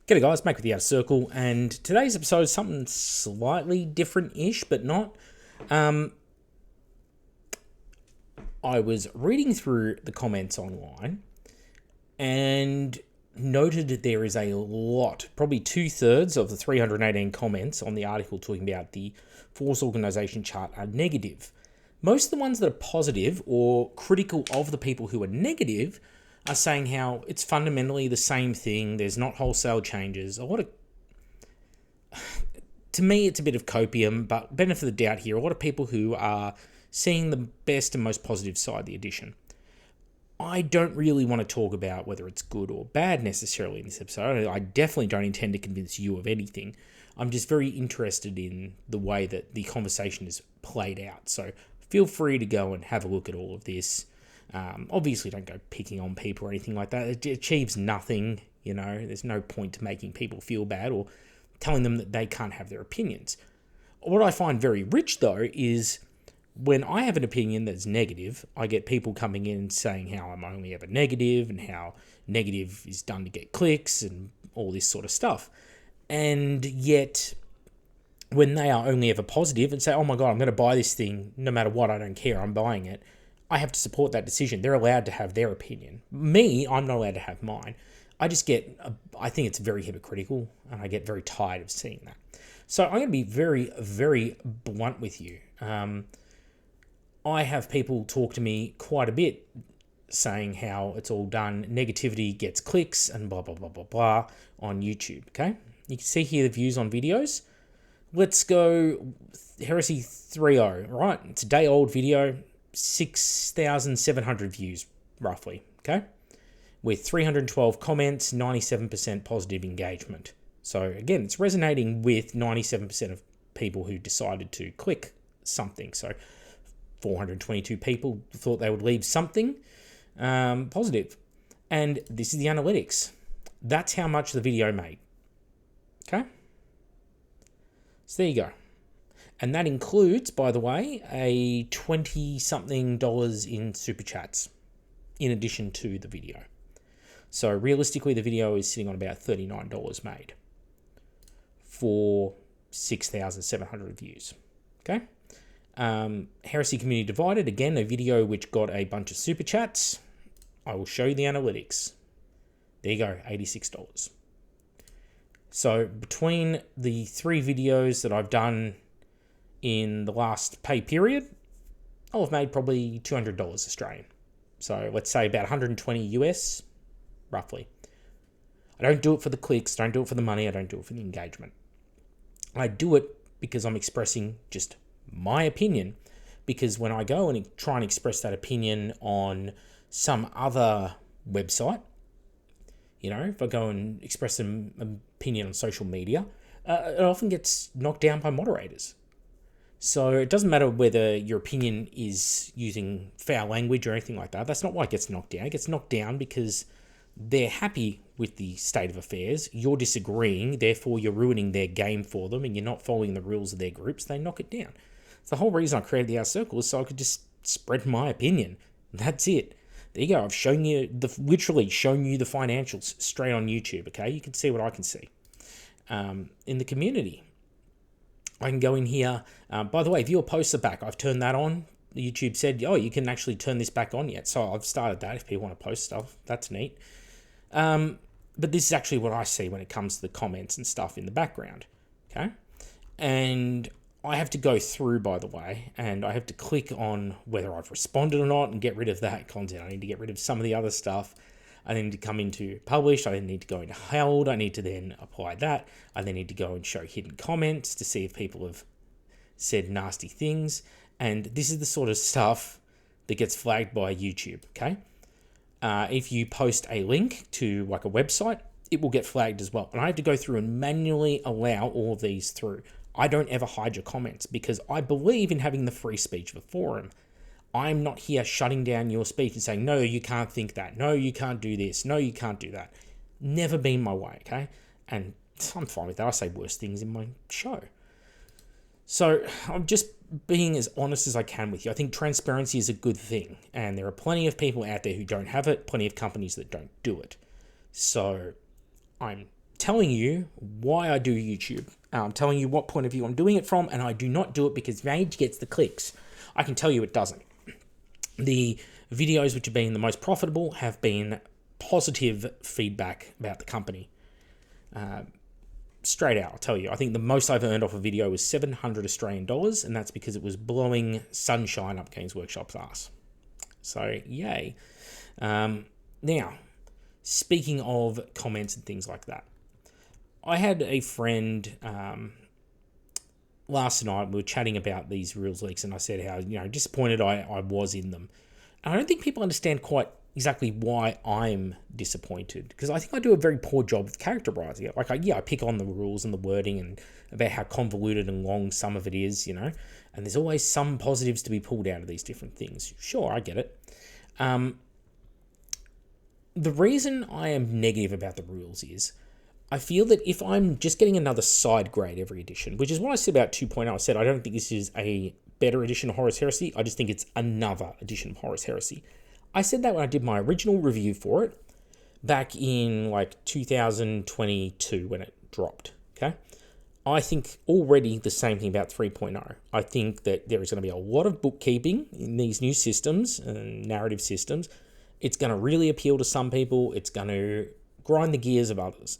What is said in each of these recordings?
G'day guys, Mac with the Outer Circle, and today's episode is something slightly different-ish, but not. I was reading through the comments online and noted that there is a lot, probably 2/3 of the 318 comments on the article talking about the Force Organization chart are negative. Most of the ones that are positive or critical of the people who are negative are saying how it's fundamentally the same thing. There's not wholesale changes. To me, it's a bit of copium, but benefit of the doubt here. A lot of people who are seeing the best and most positive side of the edition. I don't really want to talk about whether it's good or bad necessarily in this episode. I definitely don't intend to convince you of anything. I'm just very interested in the way that the conversation is played out. So feel free to go and have a look at all of this. Obviously, don't go picking on people or anything like that. It achieves nothing, There's no point to making people feel bad or telling them that they can't have their opinions. What I find very rich, though, is when I have an opinion that's negative, I get people coming in and saying how I'm only ever negative and how negative is done to get clicks and all this sort of stuff. And yet, when they are only ever positive and say, oh my God, I'm going to buy this thing, no matter what, I don't care, I'm buying it, I have to support that decision. They're allowed to have their opinion. Me, I'm not allowed to have mine. I think it's very hypocritical, and I get very tired of seeing that. So I'm going to be very, very blunt with you. I have people talk to me quite a bit saying how it's all done. Negativity gets clicks and blah, blah, blah, blah, blah on YouTube, okay? You can see here the views on videos. Let's go Heresy 3.0, right? It's a day-old video. 6,700 views, roughly, okay? With 312 comments, 97% positive engagement. So again, it's resonating with 97% of people who decided to click something. So 422 people thought they would leave something positive. And this is the analytics. That's how much the video made, okay? So there you go. And that includes, by the way, a $20-something in super chats in addition to the video. So realistically, the video is sitting on about $39 made for 6,700 views. Okay. Heresy Community Divided, again, a video which got a bunch of super chats. I will show you the analytics. There you go, $86. So between the three videos that I've done in the last pay period, I'll have made probably $200 Australian. So let's say about 120 US, roughly. I don't do it for the clicks, don't do it for the money, I don't do it for the engagement. I do it because I'm expressing just my opinion, because when I go and try and express that opinion on some other website, if I go and express an opinion on social media, it often gets knocked down by moderators. So it doesn't matter whether your opinion is using foul language or anything like that. That's not why it gets knocked down. It gets knocked down because they're happy with the state of affairs. You're disagreeing, therefore you're ruining their game for them and you're not following the rules of their groups. They knock it down. The whole reason I created the Outer Circle is so I could just spread my opinion. That's it. There you go. I've shown you literally shown you the financials straight on YouTube. Okay, you can see what I can see in the community. I can go in here. By the way, viewer posts are back. I've turned that on. YouTube said, oh, you can actually turn this back on yet. So I've started that if people want to post stuff. That's neat. But this is actually what I see when it comes to the comments and stuff in the background. Okay. And I have to go through, by the way, and I have to click on whether I've responded or not and get rid of that content. I need to get rid of some of the other stuff. I need to come into published. I then need to go into held. I need to then apply that. I then need to go and show hidden comments to see if people have said nasty things. And this is the sort of stuff that gets flagged by YouTube, okay? If you post a link to like a website, it will get flagged as well. And I have to go through and manually allow all of these through. I don't ever hide your comments because I believe in having the free speech of a forum. I'm not here shutting down your speech and saying, no, you can't think that. No, you can't do this. No, you can't do that. Never been my way, okay? And I'm fine with that. I say worse things in my show. So I'm just being as honest as I can with you. I think transparency is a good thing. And there are plenty of people out there who don't have it, plenty of companies that don't do it. So I'm telling you why I do YouTube. I'm telling you what point of view I'm doing it from, and I do not do it because Rage gets the clicks. I can tell you it doesn't. The videos which have been the most profitable have been positive feedback about the company. Straight out, I'll tell you. I think the most I've earned off a video was 700 Australian dollars, and that's because it was blowing sunshine up Games Workshop's ass. So, yay. Now, speaking of comments and things like that, I had a friend last night. We were chatting about these rules leaks, and I said how disappointed I was in them. And I don't think people understand quite exactly why I'm disappointed, because I think I do a very poor job of characterizing it. Like, I pick on the rules and the wording and about how convoluted and long some of it is, and there's always some positives to be pulled out of these different things. Sure, I get it. The reason I am negative about the rules is I feel that if I'm just getting another side grade every edition, which is what I said about 2.0, I said I don't think this is a better edition of Horus Heresy, I just think it's another edition of Horus Heresy. I said that when I did my original review for it back in 2022 when it dropped, okay? I think already the same thing about 3.0. I think that there is going to be a lot of bookkeeping in these new systems and narrative systems. It's going to really appeal to some people. It's going to grind the gears of others.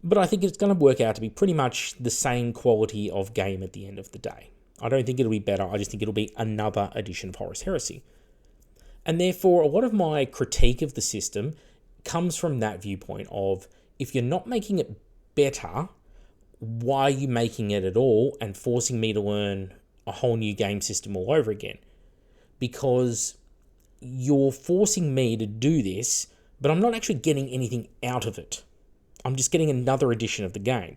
But I think it's going to work out to be pretty much the same quality of game at the end of the day. I don't think it'll be better. I just think it'll be another edition of Horus Heresy. And therefore, a lot of my critique of the system comes from that viewpoint of, if you're not making it better, why are you making it at all and forcing me to learn a whole new game system all over again? Because you're forcing me to do this, but I'm not actually getting anything out of it. I'm just getting another edition of the game.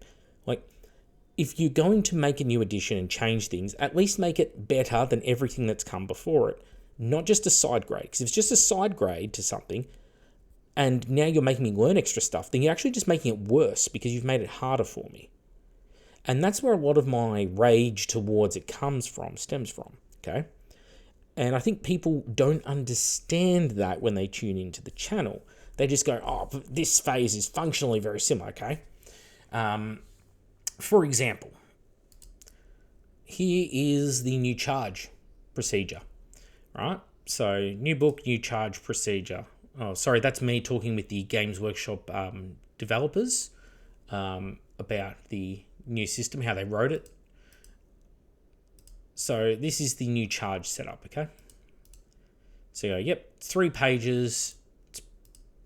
If you're going to make a new edition and change things, at least make it better than everything that's come before it. Not just a side grade. Because if it's just a side grade to something, and now you're making me learn extra stuff, then you're actually just making it worse because you've made it harder for me. And that's where a lot of my rage towards it stems from, okay? And I think people don't understand that when they tune into the channel. They just go, oh, this phase is functionally very similar, okay? For example, here is the new charge procedure, right? So, new book, new charge procedure. Oh, sorry, that's me talking with the Games Workshop developers about the new system, how they wrote it. So, this is the new charge setup, okay? So, yep, 3 pages. It's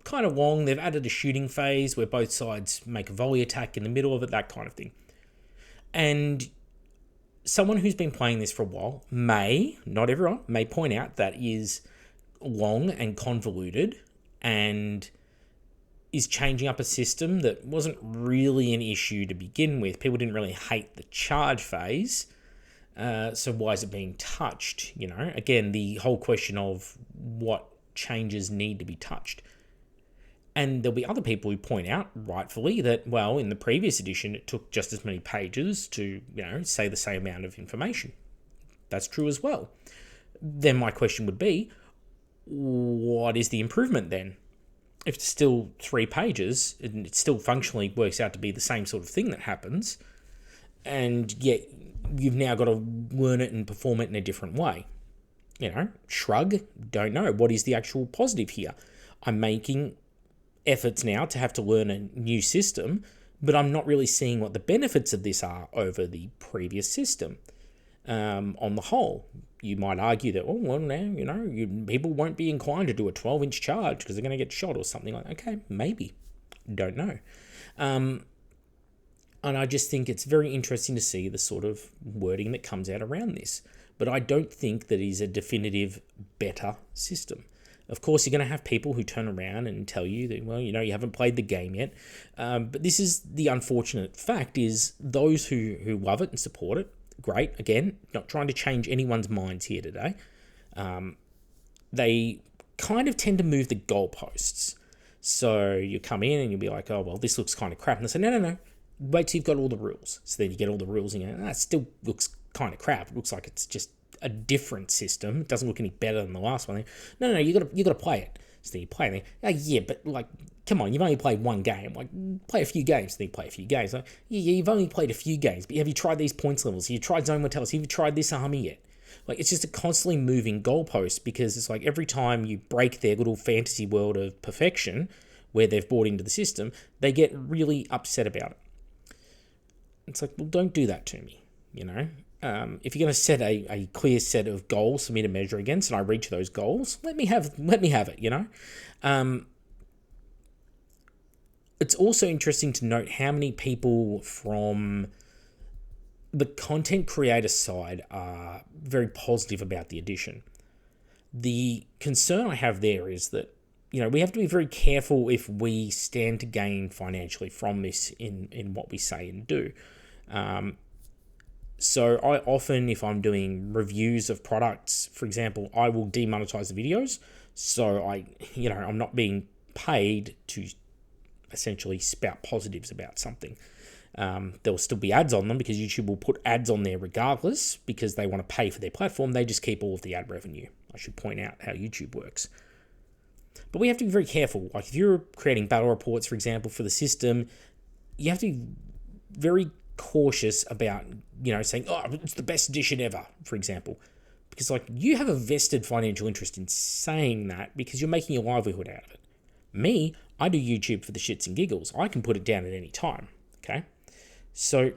kind of long. They've added a shooting phase where both sides make a volley attack in the middle of it, that kind of thing. And someone who's been playing this for a while not everyone, may point out that is long and convoluted and is changing up a system that wasn't really an issue to begin with. People didn't really hate the charge phase. So why is it being touched? Again, the whole question of what changes need to be touched. And there'll be other people who point out, rightfully, that, well, in the previous edition, it took just as many pages to, say the same amount of information. That's true as well. Then my question would be, what is the improvement then? If it's still 3 pages, and it still functionally works out to be the same sort of thing that happens, and yet you've now got to learn it and perform it in a different way. Shrug, don't know. What is the actual positive here? I'm making efforts now to have to learn a new system, but I'm not really seeing what the benefits of this are over the previous system. On the whole, you might argue that, now, people won't be inclined to do a 12-inch charge because they're going to get shot or something like that. Okay, maybe. Don't know. And I just think it's very interesting to see the sort of wording that comes out around this. But I don't think that is a definitive better system. Of course, you're going to have people who turn around and tell you that, well, you haven't played the game yet. But this is the unfortunate fact is those who love it and support it, great. Again, not trying to change anyone's minds here today. They kind of tend to move the goalposts. So you come in and you'll be like, oh, well, this looks kind of crap. And they say, no. Wait till you've got all the rules. So then you get all the rules and you go, it still looks kind of crap. It looks like it's just a different system. It doesn't look any better than the last one. No, you got to play it. So then you play and yeah, but like, come on, you've only played one game. Like, play a few games. Then you play a few games. Like, yeah, you've only played a few games, but have you tried these points levels? Have you tried zone mortality? Have you tried this army yet? Like, it's just a constantly moving goalpost, because it's like every time you break their little fantasy world of perfection where they've bought into the system, they get really upset about it. It's like, well, don't do that to me, you know? If you're going to set a clear set of goals for me to measure against, and I reach those goals, let me have it, you know? It's also interesting to note how many people from the content creator side are very positive about the edition. The concern I have there is that, you know, we have to be very careful if we stand to gain financially from this in what we say and do. So I often, if I'm doing reviews of products, for example, I will demonetize the videos. So I'm not being paid to essentially spout positives about something. There'll still be ads on them because YouTube will put ads on there regardless, because they want to pay for their platform. They just keep all of the ad revenue. I should point out how YouTube works. But we have to be very careful. Like, if you're creating battle reports, for example, for the system, you have to be very cautious about, you know, saying, oh, it's the best edition ever, for example. Because, like, you have a vested financial interest in saying that because you're making a livelihood out of it. Me, I do YouTube for the shits and giggles. I can put it down at any time, okay? So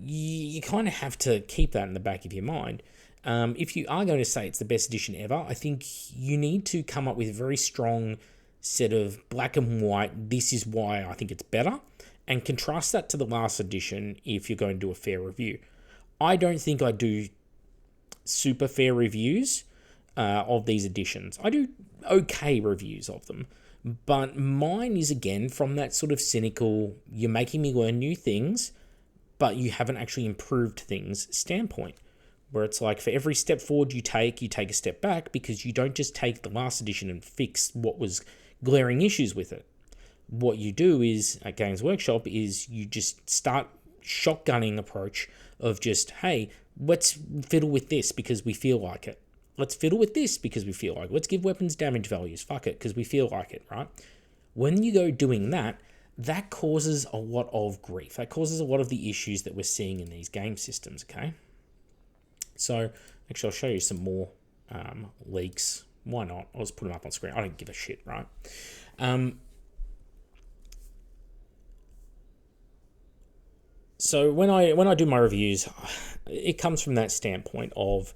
you kind of have to keep that in the back of your mind. If you are going to say it's the best edition ever, I think you need to come up with a very strong set of black and white, this is why I think it's better, and contrast that to the last edition if you're going to do a fair review. I don't think I do super fair reviews of these editions. I do okay reviews of them, but mine is, again, from that sort of cynical, you're making me learn new things, but you haven't actually improved things standpoint, where it's like, for every step forward you take a step back, because you don't just take the last edition and fix what was glaring issues with it. What you do is, at Games Workshop, is you just start shotgunning approach of just, hey, let's fiddle with this because we feel like it. Let's fiddle with this because we feel like it. Let's give weapons damage values. Fuck it, because we feel like it, right? When you go doing that, that causes a lot of grief. That causes a lot of the issues that we're seeing in these game systems, okay? So, actually, I'll show you some more leaks. Why not? I'll just put them up on screen. I don't give a shit, right? So when I do my reviews, it comes from that standpoint of,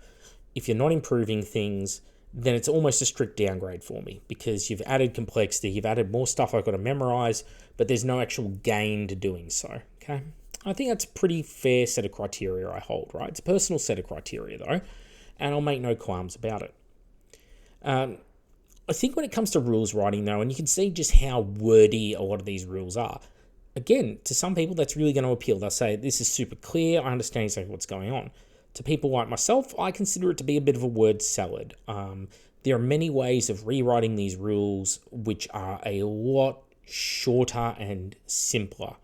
if you're not improving things, then it's almost a strict downgrade for me, because you've added complexity, you've added more stuff I've got to memorize, but there's no actual gain to doing so, okay? I think that's a pretty fair set of criteria I hold, right? It's a personal set of criteria, though, and I'll make no qualms about it. I think when it comes to rules writing, though, and you can see just how wordy a lot of these rules are, again, to some people, that's really going to appeal. They'll say, this is super clear, I understand exactly what's going on. To people like myself, I consider it to be a bit of a word salad. There are many ways of rewriting these rules which are a lot shorter and simpler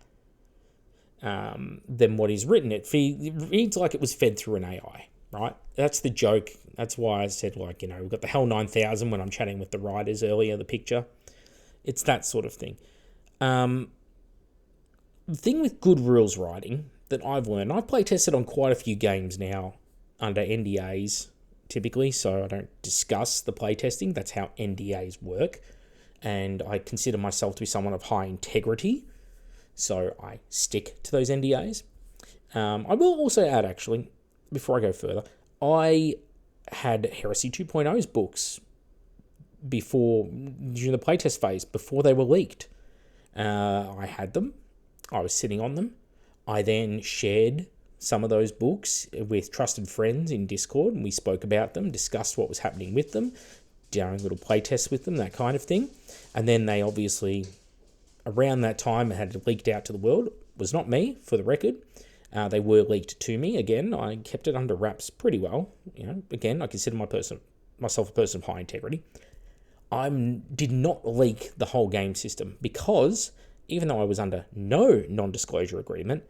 than what is written. It reads like it was fed through an AI, right? That's the joke. That's why I said, like, you know, we've got the Hell 9000 when I'm chatting with the writers earlier, the picture. It's that sort of thing. The thing with good rules writing that I've learned, I've play tested on quite a few games now under NDAs typically, so I don't discuss the play testing. That's how NDAs work. And I consider myself to be someone of high integrity, so I stick to those NDAs. I will also add, actually, before I go further, I had Heresy 2.0's books during the playtest phase, before they were leaked. I had them. I was sitting on them. I then shared some of those books with trusted friends in Discord, and we spoke about them, discussed what was happening with them, doing little playtests with them, that kind of thing. And then they obviously, around that time, had leaked out to the world. It was not me, for the record. They were leaked to me. Again, I kept it under wraps pretty well. You know, again, I consider myself a person of high integrity. I did not leak the whole game system because, even though I was under no non-disclosure agreement,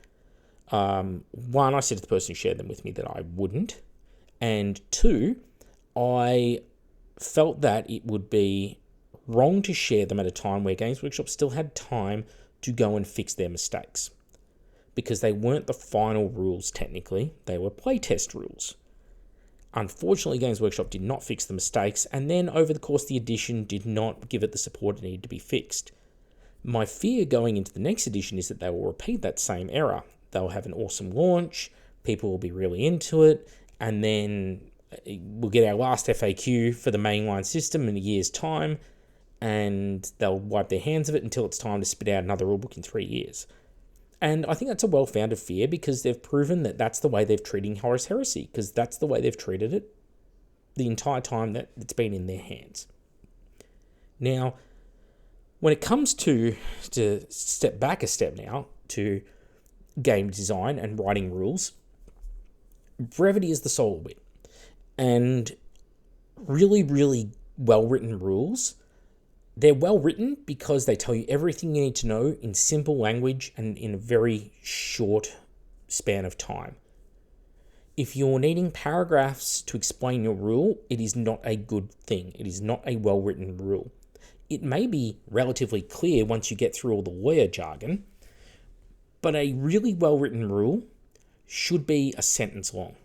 one, I said to the person who shared them with me that I wouldn't, and two, I felt that it would be wrong to share them at a time where Games Workshop still had time to go and fix their mistakes. Because they weren't the final rules technically, they were playtest rules. Unfortunately, Games Workshop did not fix the mistakes, and then over the course of the edition did not give it the support it needed to be fixed. My fear going into the next edition is that they will repeat that same error. They'll have an awesome launch, people will be really into it, and then we'll get our last FAQ for the mainline system in a year's time, and they'll wipe their hands of it until it's time to spit out another rulebook in 3 years. And I think that's a well-founded fear because they've proven that that's the way they've treated Horus Heresy, because that's the way they've treated it the entire time that it's been in their hands. Now, when it comes to step back a step now to game design and writing rules, brevity is the soul of wit. And really, really well-written rules, they're well-written because they tell you everything you need to know in simple language and in a very short span of time. If you're needing paragraphs to explain your rule, it is not a good thing. It is not a well-written rule. It may be relatively clear once you get through all the lawyer jargon, but a really well-written rule should be a sentence long.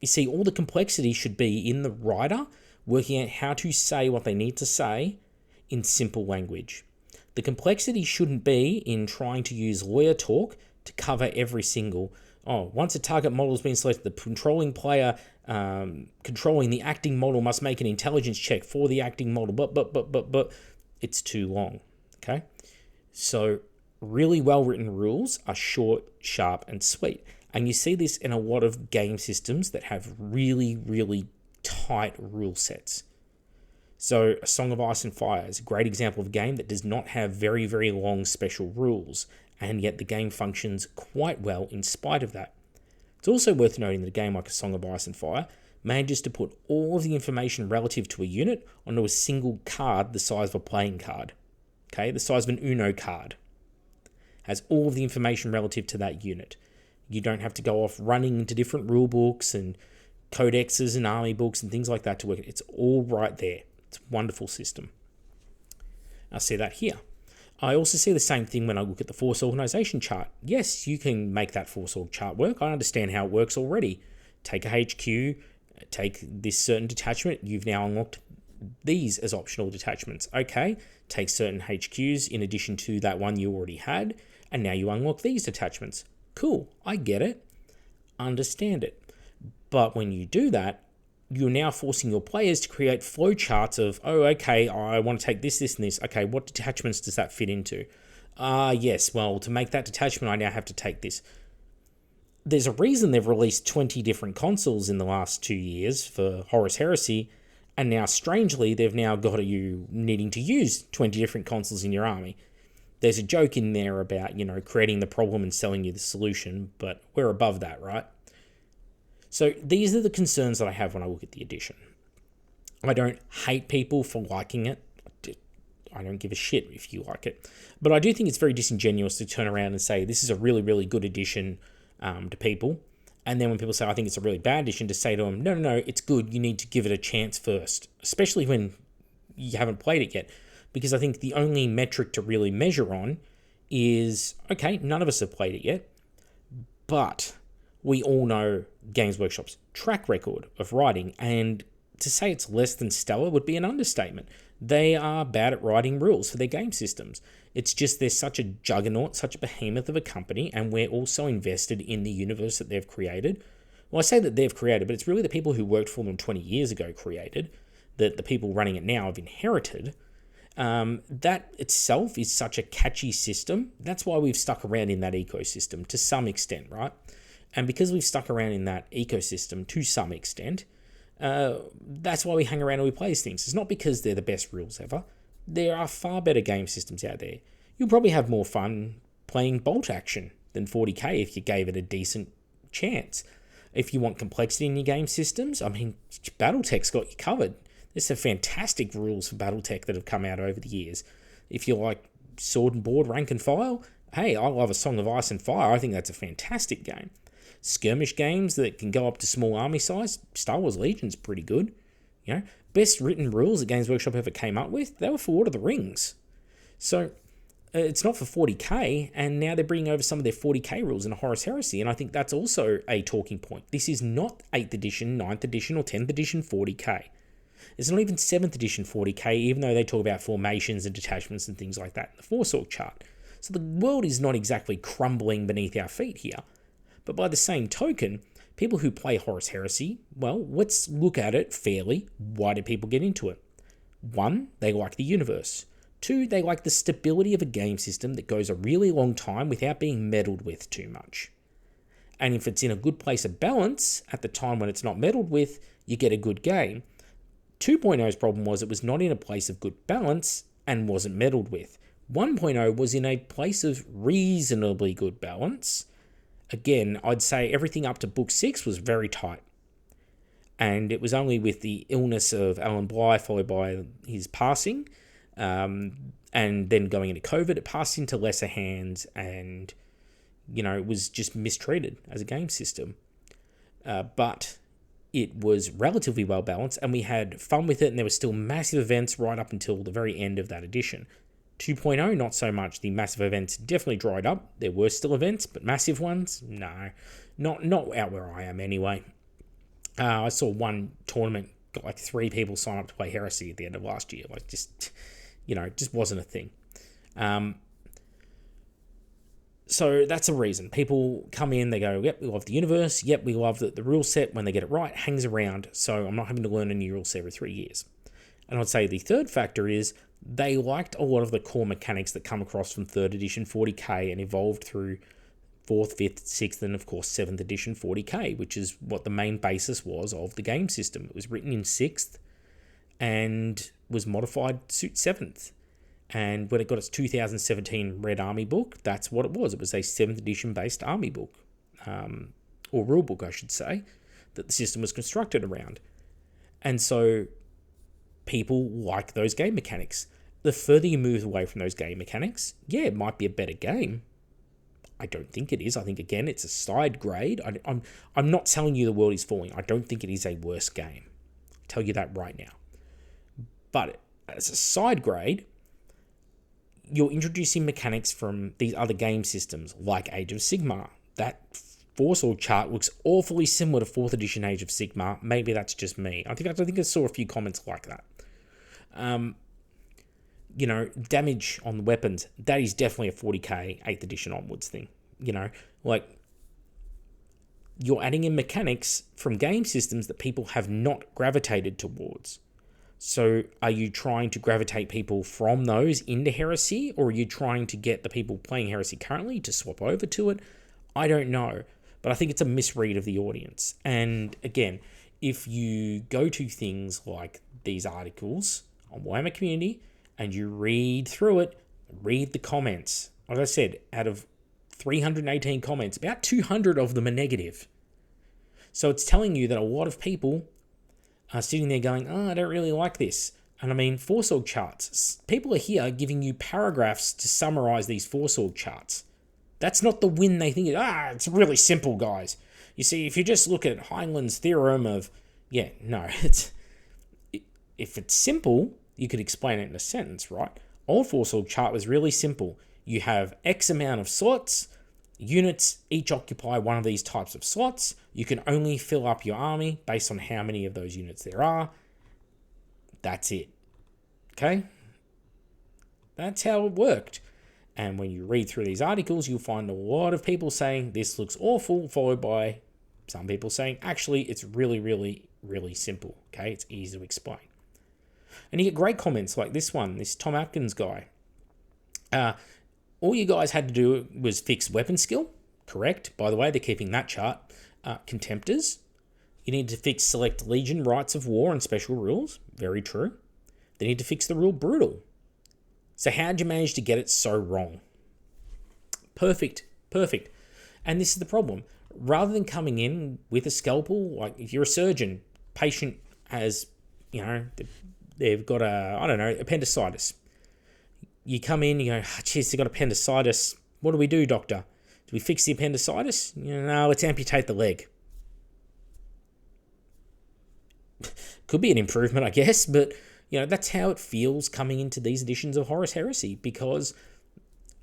You see, all the complexity should be in the writer working out how to say what they need to say in simple language. The complexity shouldn't be in trying to use lawyer talk to cover every single, once a target model has been selected, the controlling player controlling the acting model must make an intelligence check for the acting model, but it's too long, okay? So really well-written rules are short, sharp, and sweet. And you see this in a lot of game systems that have really, really tight rule sets. So A Song of Ice and Fire is a great example of a game that does not have very, very long special rules, and yet the game functions quite well in spite of that. It's also worth noting that a game like A Song of Ice and Fire manages to put all of the information relative to a unit onto a single card the size of a playing card. Okay, the size of an Uno card. Has all of the information relative to that unit. You don't have to go off running into different rule books and codexes and army books and things like that to work. It's all right there. It's a wonderful system. I see that here. I also see the same thing when I look at the force organization chart. Yes, you can make that force org chart work. I understand how it works already. Take a HQ, take this certain detachment. You've now unlocked these as optional detachments. Okay, take certain HQs in addition to that one you already had, and now you unlock these detachments. Cool, I get it. Understand it. But when you do that, you're now forcing your players to create flowcharts of, okay, I want to take this, this, and this. Okay, what detachments does that fit into? Yes, well, to make that detachment, I now have to take this. There's a reason they've released 20 different consoles in the last 2 years for Horus Heresy, and now, strangely, they've now got you needing to use 20 different consoles in your army. There's a joke in there about, creating the problem and selling you the solution, but we're above that, right? So these are the concerns that I have when I look at the edition. I don't hate people for liking it. I don't give a shit if you like it. But I do think it's very disingenuous to turn around and say, this is a really, really good edition to people. And then when people say, I think it's a really bad edition, to say to them, no, it's good. You need to give it a chance first, especially when you haven't played it yet. Because I think the only metric to really measure on is, okay, none of us have played it yet, but we all know Games Workshop's track record of writing, and to say it's less than stellar would be an understatement. They are bad at writing rules for their game systems. It's just they're such a juggernaut, such a behemoth of a company, and we're also invested in the universe that they've created. Well, I say that they've created, but it's really the people who worked for them 20 years ago created, that the people running it now have inherited. That itself is such a catchy system. That's why we've stuck around in that ecosystem to some extent, right? And because we've stuck around in that ecosystem to some extent, that's why we hang around and we play these things. It's not because they're the best rules ever. There are far better game systems out there. You'll probably have more fun playing bolt action than 40k if you gave it a decent chance. If you want complexity in your game systems, Battletech's got you covered. There's some fantastic rules for Battletech that have come out over the years. If you like sword and board, rank and file, hey, I love A Song of Ice and Fire. I think that's a fantastic game. Skirmish games that can go up to small army size, Star Wars Legion's pretty good. best written rules that Games Workshop ever came up with, they were for Lord of the Rings. So it's not for 40k, and now they're bringing over some of their 40k rules in Horus Heresy, and I think that's also a talking point. This is not 8th edition, 9th edition, or 10th edition 40k. It's not even 7th edition 40k, even though they talk about formations and detachments and things like that in the Force Org chart. So the world is not exactly crumbling beneath our feet here. But by the same token, people who play Horus Heresy, well, let's look at it fairly. Why do people get into it? 1, they like the universe. 2, they like the stability of a game system that goes a really long time without being meddled with too much. And if it's in a good place of balance, at the time when it's not meddled with, you get a good game. 2.0's problem was it was not in a place of good balance and wasn't meddled with. 1.0 was in a place of reasonably good balance. Again, I'd say everything up to book 6 was very tight. And it was only with the illness of Alan Bligh, followed by his passing, and then going into COVID, it passed into lesser hands, and, it was just mistreated as a game system. But it was relatively well balanced, and we had fun with it, and there were still massive events right up until the very end of that edition. 2.0, not so much. The massive events definitely dried up. There were still events, but massive ones? No. Not out where I am anyway. I saw one tournament, got like 3 people sign up to play Heresy at the end of last year. Like, just wasn't a thing. So that's a reason. People come in, they go, yep, we love the universe. Yep, we love that the rule set, when they get it right, hangs around. So I'm not having to learn a new rule set every 3 years. And I'd say the third factor is they liked a lot of the core mechanics that come across from 3rd edition 40k and evolved through 4th, 5th, 6th, and of course 7th edition 40k, which is what the main basis was of the game system. It was written in 6th and was modified to suit 7th. And when it got its 2017 Red Army book, that's what it was. It was a 7th edition based army book, or rule book, I should say, that the system was constructed around. And so people like those game mechanics. The further you move away from those game mechanics, yeah, it might be a better game. I don't think it is. I think, again, it's a side grade. I'm not telling you the world is falling. I don't think it is a worse game. I'll tell you that right now. But as a side grade, you're introducing mechanics from these other game systems, like Age of Sigmar. That Force Org chart looks awfully similar to 4th edition Age of Sigmar. Maybe that's just me. I think I saw a few comments like that. Damage on the weapons, that is definitely a 40k 8th edition onwards thing. You're adding in mechanics from game systems that people have not gravitated towards. So are you trying to gravitate people from those into Heresy, or are you trying to get the people playing Heresy currently to swap over to it? I don't know, but I think it's a misread of the audience. And again, if you go to things like these articles on Warhammer Community and you read through it, read the comments. Like I said, out of 318 comments, about 200 of them are negative. So it's telling you that a lot of people are sitting there going, I don't really like this. And I mean, Force Org charts. People are here giving you paragraphs to summarize these Force Org charts. That's not the win they think. It's really simple, guys. You see, if you just look at Heinlein's theorem of, if it's simple, you could explain it in a sentence, right? Old Force Org chart was really simple. You have X amount of slots. Units each occupy one of these types of slots. You can only fill up your army based on how many of those units there are. That's it. Okay? That's how it worked. And when you read through these articles, you'll find a lot of people saying this looks awful, followed by some people saying, actually, it's really, really, really simple. Okay? It's easy to explain. And you get great comments like this one, this Tom Atkins guy. All you guys had to do was fix weapon skill. Correct. By the way, they're keeping that chart. Contemptors. You need to fix select Legion, Rights of War, and special rules. Very true. They need to fix the rule Brutal. So how'd you manage to get it so wrong? Perfect. And this is the problem. Rather than coming in with a scalpel, like if you're a surgeon, patient has, they've got appendicitis. You come in, you go, geez, they've got appendicitis. What do we do, doctor? Do we fix the appendicitis? No, let's amputate the leg. Could be an improvement, I guess, but that's how it feels coming into these editions of Horus Heresy, because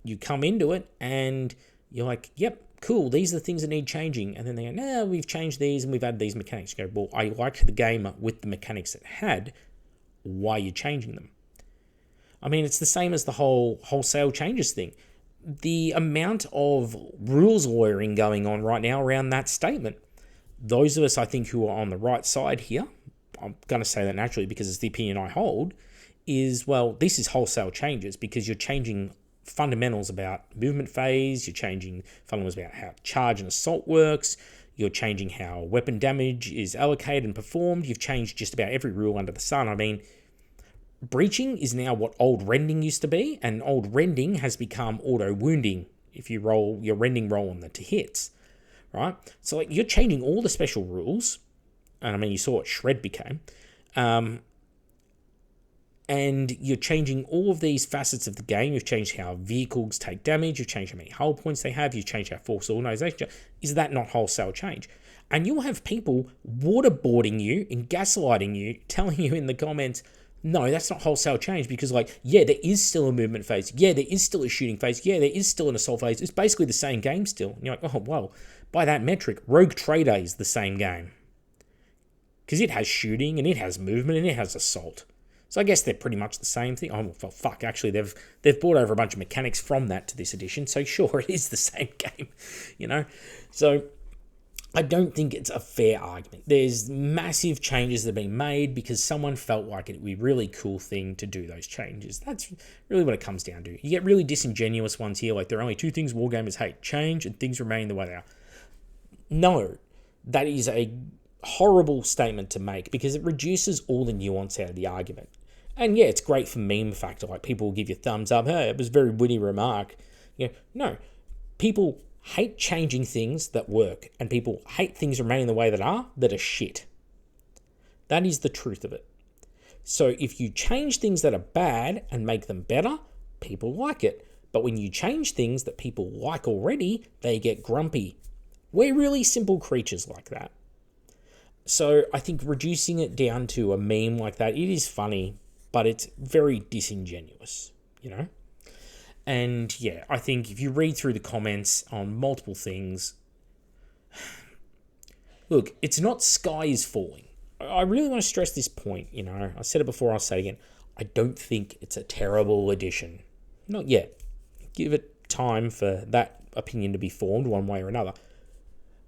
you come into it and you're like, yep, cool, these are the things that need changing. And then they go, no, we've changed these and we've added these mechanics. You go, well, I liked the game with the mechanics it had. Why are you changing them? I mean, it's the same as the whole wholesale changes thing. The amount of rules lawyering going on right now around that statement. Those of us, I think, who are on the right side here, I'm going to say that naturally because it's the opinion I hold, is, well, this is wholesale changes because you're changing fundamentals about movement phase, you're changing fundamentals about how charge and assault works, you're changing how weapon damage is allocated and performed, you've changed just about every rule under the sun. I mean, breaching is now what old rending used to be, and old rending has become auto wounding if you roll your rending roll on the to hits, right? So like you're changing all the special rules, and I mean you saw what shred became, and you're changing all of these facets of the game. You've changed how vehicles take damage, you've changed how many hull points they have, you've changed how force organization. Is that not wholesale change? And you'll have people waterboarding you and gaslighting you, telling you in the comments, no, that's not wholesale change because, like, yeah, there is still a movement phase. Yeah, there is still a shooting phase. Yeah, there is still an assault phase. It's basically the same game still. And you're like, oh, well, by that metric, Rogue Trader is the same game. Because it has shooting and it has movement and it has assault. So I guess they're pretty much the same thing. Oh, well, fuck, actually, they've brought over a bunch of mechanics from that to this edition. So sure, it is the same game, So I don't think it's a fair argument. There's massive changes that have been made because someone felt like it would be a really cool thing to do those changes. That's really what it comes down to. You get really disingenuous ones here, like there are only two things wargamers hate, change and things remain the way they are. No, that is a horrible statement to make because it reduces all the nuance out of the argument. And yeah, it's great for meme factor, like people will give you thumbs up, hey, it was a very witty remark. No, people hate changing things that work, and people hate things remaining the way that are shit. That is the truth of it. So if you change things that are bad and make them better, people like it. But when you change things that people like already, they get grumpy. We're really simple creatures like that. So I think reducing it down to a meme like that, it is funny, but it's very disingenuous, And yeah, I think if you read through the comments on multiple things, look, it's not sky is falling. I really want to stress this point, I said it before, I'll say it again. I don't think it's a terrible edition. Not yet. Give it time for that opinion to be formed one way or another.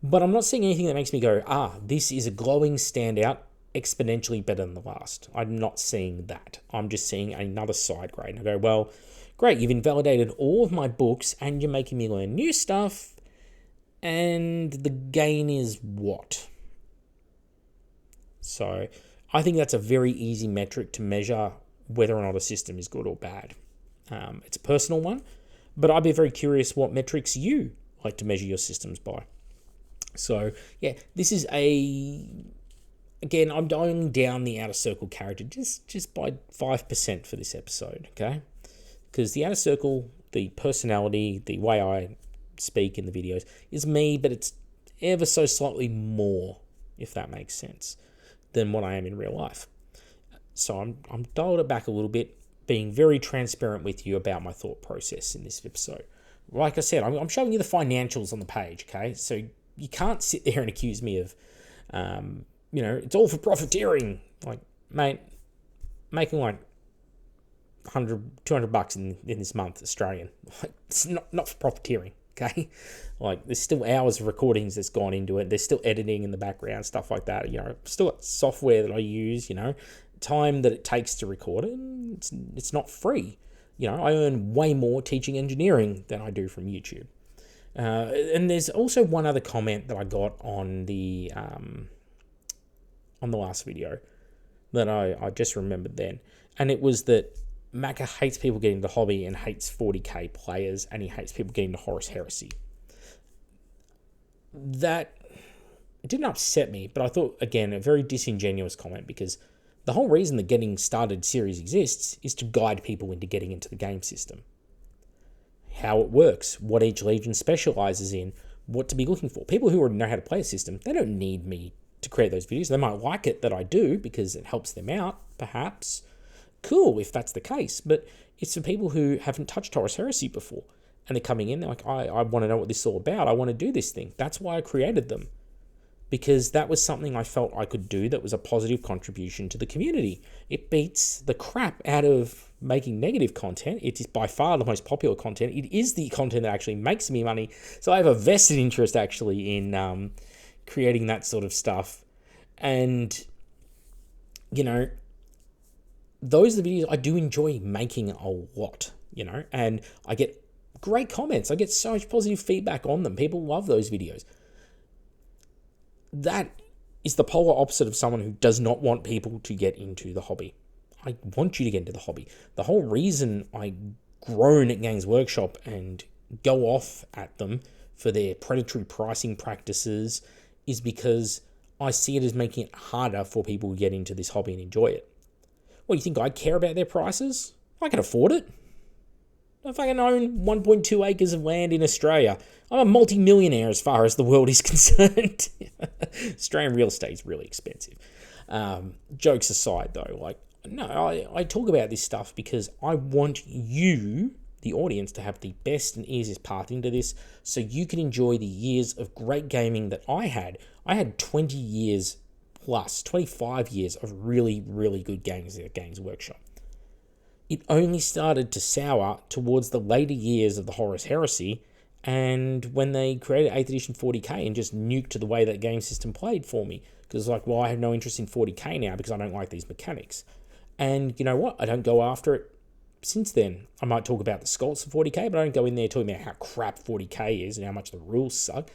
But I'm not seeing anything that makes me go, this is a glowing standout, exponentially better than the last. I'm not seeing that. I'm just seeing another side grade. And I go, well, great, you've invalidated all of my books and you're making me learn new stuff. And the gain is what? So I think that's a very easy metric to measure whether or not a system is good or bad. It's a personal one, but I'd be very curious what metrics you like to measure your systems by. So yeah, this is again, I'm dialing down the Outer Circle character just by 5% for this episode, okay? Because the Outer Circle, the personality, the way I speak in the videos is me, but it's ever so slightly more, if that makes sense, than what I am in real life. So I'm dialed it back a little bit, being very transparent with you about my thought process in this episode. Like I said, I'm showing you the financials on the page, okay? So you can't sit there and accuse me of, it's all for profiteering. Like, mate, making like $200 in this month, Australian. Like, it's not for profiteering, okay? Like, there's still hours of recordings that's gone into it. There's still editing in the background, stuff like that. Still got software that I use, time that it takes to record it. It's not free. I earn way more teaching engineering than I do from YouTube. And there's also one other comment that I got on the last video that I just remembered then. And it was that Macca hates people getting the hobby and hates 40k players, and he hates people getting the Horus Heresy. That, it didn't upset me, but I thought, again, a very disingenuous comment, because the whole reason the Getting Started series exists is to guide people into getting into the game system. How it works, what each legion specializes in, what to be looking for. People who already know how to play a system, they don't need me to create those videos. They might like it that I do because it helps them out, perhaps. Cool, if that's the case. But it's for people who haven't touched Horus Heresy before. And they're coming in, they're like, I want to know what this is all about. I want to do this thing. That's why I created them. Because that was something I felt I could do that was a positive contribution to the community. It beats the crap out of making negative content. It is by far the most popular content. It is the content that actually makes me money. So I have a vested interest actually in creating that sort of stuff. And, you know, those are the videos I do enjoy making a lot, you know, and I get great comments. I get so much positive feedback on them. People love those videos. That is the polar opposite of someone who does not want people to get into the hobby. I want you to get into the hobby. The whole reason I groan at Games Workshop and go off at them for their predatory pricing practices is because I see it as making it harder for people to get into this hobby and enjoy it. What, do you think I care about their prices? I can afford it. I fucking own 1.2 acres of land in Australia. I'm a multi-millionaire as far as the world is concerned. Australian real estate is really expensive. Jokes aside, though, like, no, I talk about this stuff because I want you, the audience, to have the best and easiest path into this so you can enjoy the years of great gaming that I had. I had 20 years plus, 25 years of really, really good games at Games Workshop. It only started to sour towards the later years of the Horus Heresy and when they created 8th edition 40k and just nuked the way that game system played for me. Because like, well, I have no interest in 40k now because I don't like these mechanics. And you know what? I don't go after it since then. I might talk about the sculpts of 40k, but I don't go in there talking about how crap 40k is and how much the rules suck.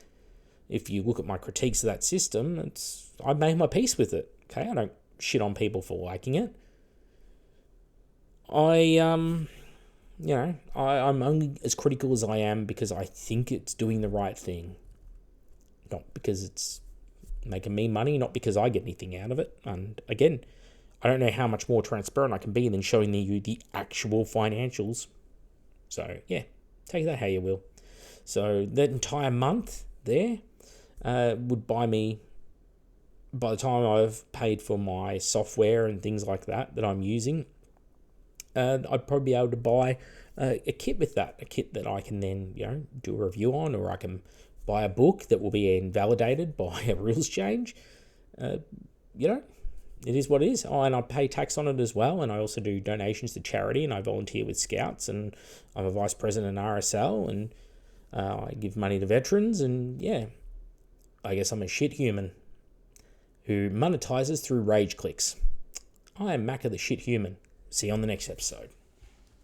If you look at my critiques of that system, I've made my peace with it. Okay, I don't shit on people for liking it. I'm only as critical as I am because I think it's doing the right thing. Not because it's making me money, not because I get anything out of it. And again, I don't know how much more transparent I can be than showing you the actual financials. So, yeah, take that how you will. So, that entire month there would buy me, by the time I've paid for my software and things like that I'm using, I'd probably be able to buy a kit with that, a kit that I can then, do a review on, or I can buy a book that will be invalidated by a rules change. It is what it is. Oh, and I pay tax on it as well, and I also do donations to charity, and I volunteer with Scouts, and I'm a vice president in RSL, and I give money to veterans, and yeah, I guess I'm a shit human who monetizes through rage clicks. I am Macca the shit human. See you on the next episode.